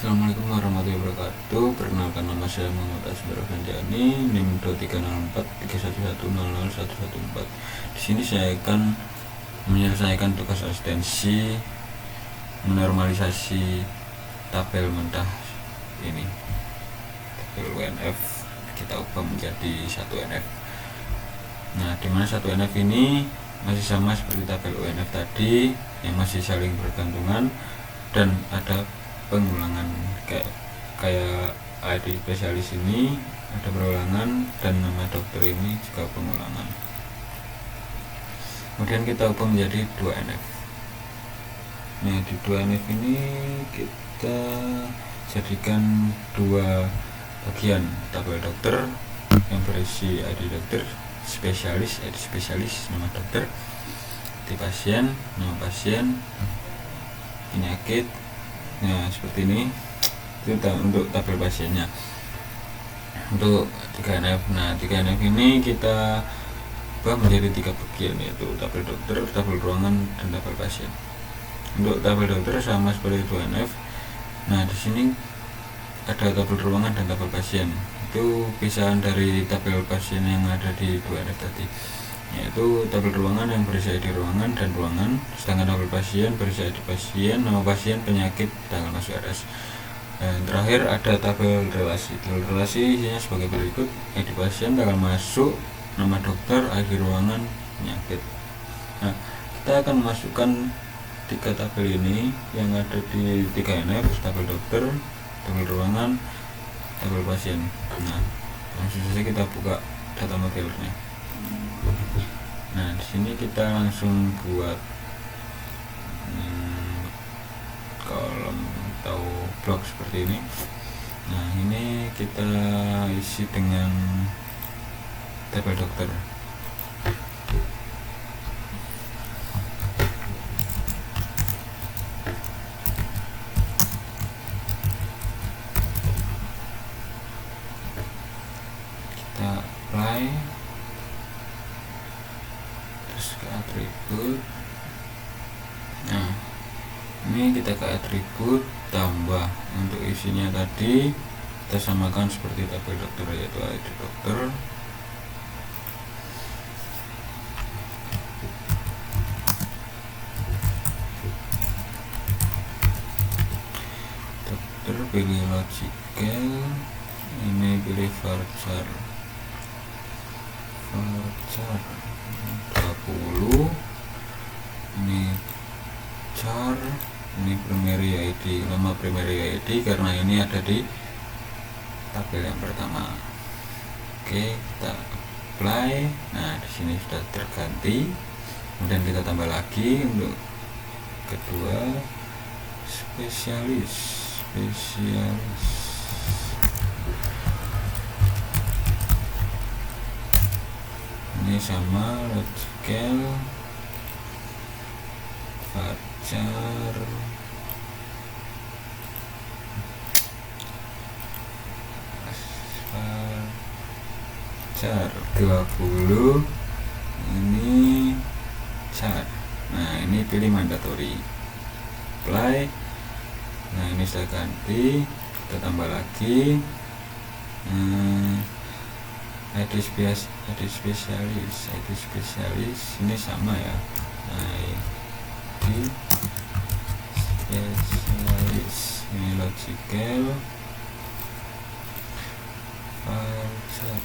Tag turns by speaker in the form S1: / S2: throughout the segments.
S1: Assalamualaikum warahmatullahi wabarakatuh. Perkenalkan, nama saya Muhammad Asbar Fanjani, NIM 230431100114. Di sini saya akan menyelesaikan tugas asistensi menormalisasi tabel mentah ini. Tabel UNF kita ubah menjadi 1NF. Nah, dimana 1NF ini masih sama seperti tabel UNF tadi, yang masih saling bergantungan dan ada pengulangan kayak ID spesialis ini ada berulangan dan nama dokter ini juga pengulangan. Kemudian kita ubah menjadi 2NF. Nah, di 2NF ini kita jadikan dua bagian tabel dokter yang berisi ID dokter, spesialis, ID spesialis, nama dokter, di pasien, nama pasien, penyakit. Nah, seperti ini itu untuk tabel pasiennya. Untuk 3NF, nah 3NF ini kita ubah menjadi 3 bagian, yaitu tabel dokter, tabel ruangan, dan tabel pasien. Untuk tabel dokter sama seperti 2NF. Nah, di sini ada tabel ruangan dan tabel pasien. Itu pisahan dari tabel pasien yang ada di 2NF tadi, yaitu tabel ruangan yang berisi ID ruangan dan ruangan, sedangkan tabel pasien berisi ID pasien, nama pasien, penyakit, tanggal masuk RS. Dan terakhir ada tabel relasi. Tabel relasi isinya sebagai berikut: ID pasien, tanggal masuk, nama dokter, ID ruangan, penyakit. Nah, kita akan masukkan 3 tabel ini yang ada di 3NF, tabel dokter, tabel ruangan, tabel pasien. Nah, langsung saja kita buka data modelernya. Nah, di sini kita langsung buat kolom atau blok seperti ini. Nah, ini kita isi dengan tabel dokter. Kita apply, ke atribut. Nah, ini kita ke atribut, tambah. Untuk isinya tadi kita samakan seperti tabel dokter, yaitu ID dokter, dokter pilih logical, ini pilih varchar 20, ini char, ini primary ID, nama primary ID karena ini ada di tabel yang pertama. Oke, kita apply. Nah, di sini sudah terganti. Kemudian kita tambah lagi untuk kedua, spesialis. Ini sama logical, varchar, varchar 20, ini char. Nah, ini pilih mandatory, apply. Nah, ini saya ganti, kita tambah lagi ID spesialis ini sama ya. Nah, ID spesialis ini logical, varchar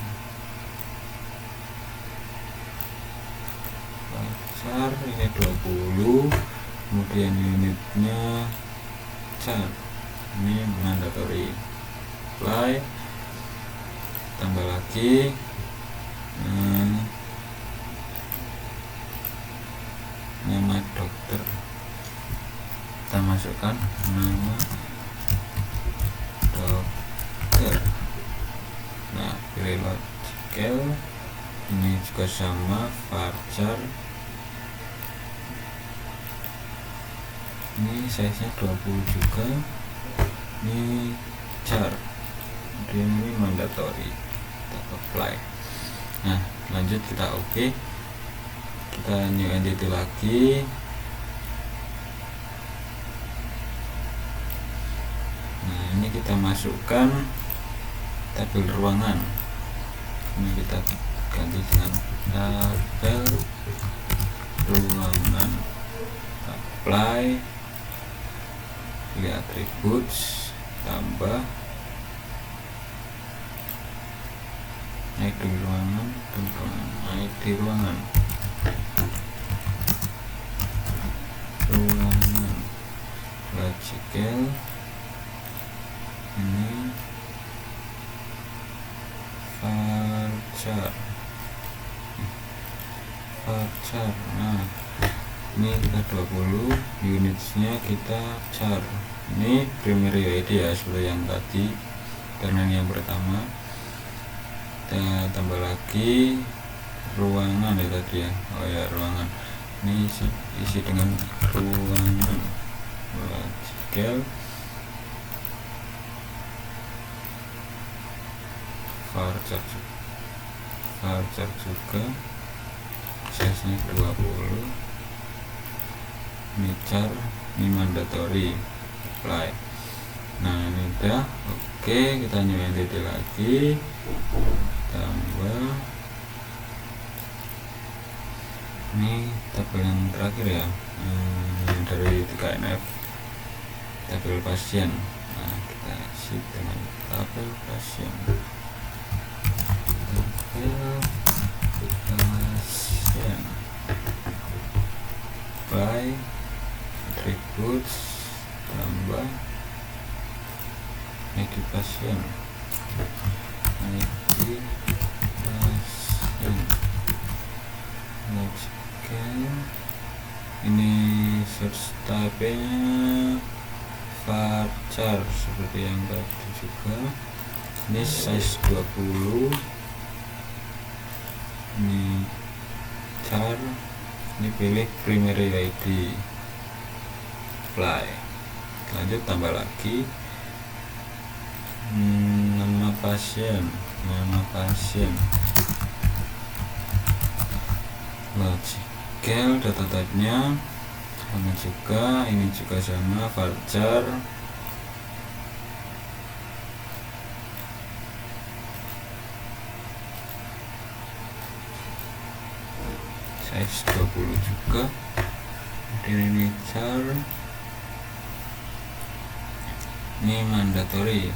S1: ini 20, kemudian unitnya char, ini mandatory, apply, tambah lagi nama dokter, kita masukkan nama dokter. Nah, pilih logical, ini juga sama, varchar, ini size nya 20 juga, ini char, kemudian ini mandatory, kita apply. Nah, lanjut kita oke. Kita new entity lagi. Nah, ini kita masukkan tabel ruangan. Ini kita ganti dengan tabel ruangan, apply, pilih attributes, tambah, ID ruangan, ID ruangan, logical, ini varchar. Nah ini kita 20, unitsnya kita char. Ini primary ID ya, seperti yang tadi, karena ini yang pertama. Kita tambah lagi ruangan ya tadi ya. Oh ya, ruangan ini isi dengan ruangan, logical, varchar juga, size nya 20, ini char, ini mandatory, apply. Nah ini udah oke. Kita new entity lagi, tambah, ini tabel yang terakhir ya, dari 3NF, tabel pasien. Nah kita isi dengan tabel pasien, apply, attributes, tambah, ID pasien, logical, ini search type nya varchar seperti yang tadi juga. Ini size 20, ini char, ini pilih primary ID, apply. Lanjut tambah lagi nama pasien, logical, data type nya sama juga, ini juga sama, varchar, size 20 juga. Kemudian ini char, ini mandatory,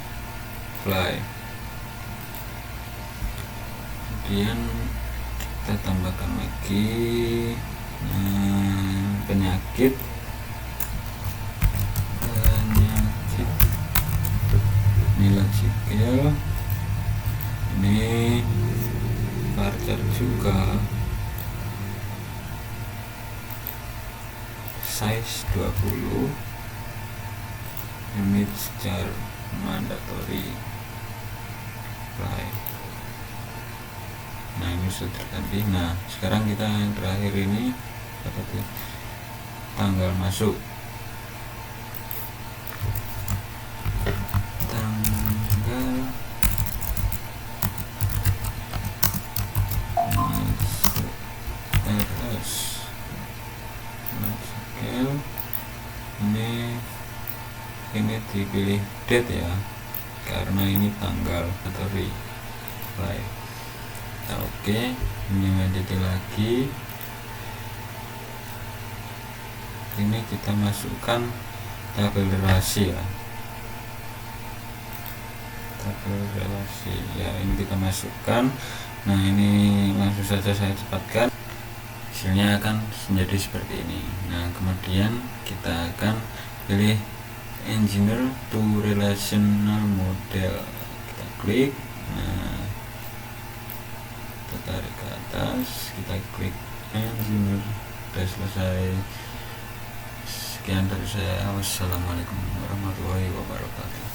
S1: apply. Kemudian kita tambahkan lagi penyakit, ini logical, ini varchar juga, size 20, image char, mandatory, apply. Nah ini sudah terganti. Nah sekarang kita yang terakhir ini seperti tanggal masuk, ini dipilih date ya, karena ini tanggal atau apply. Nah, oke, ini edit lagi. Ini kita masukkan tabel relasi ya, tabel relasi ya, ini kita masukkan. Nah ini langsung saja saya cepatkan, hasilnya akan menjadi seperti ini. Nah kemudian kita akan pilih engineer to relational model, kita klik. Nah kita tarik ke atas, kita klik engineer. Sudah selesai. Sekian dari saya. Wassalamualaikum warahmatullahi wabarakatuh.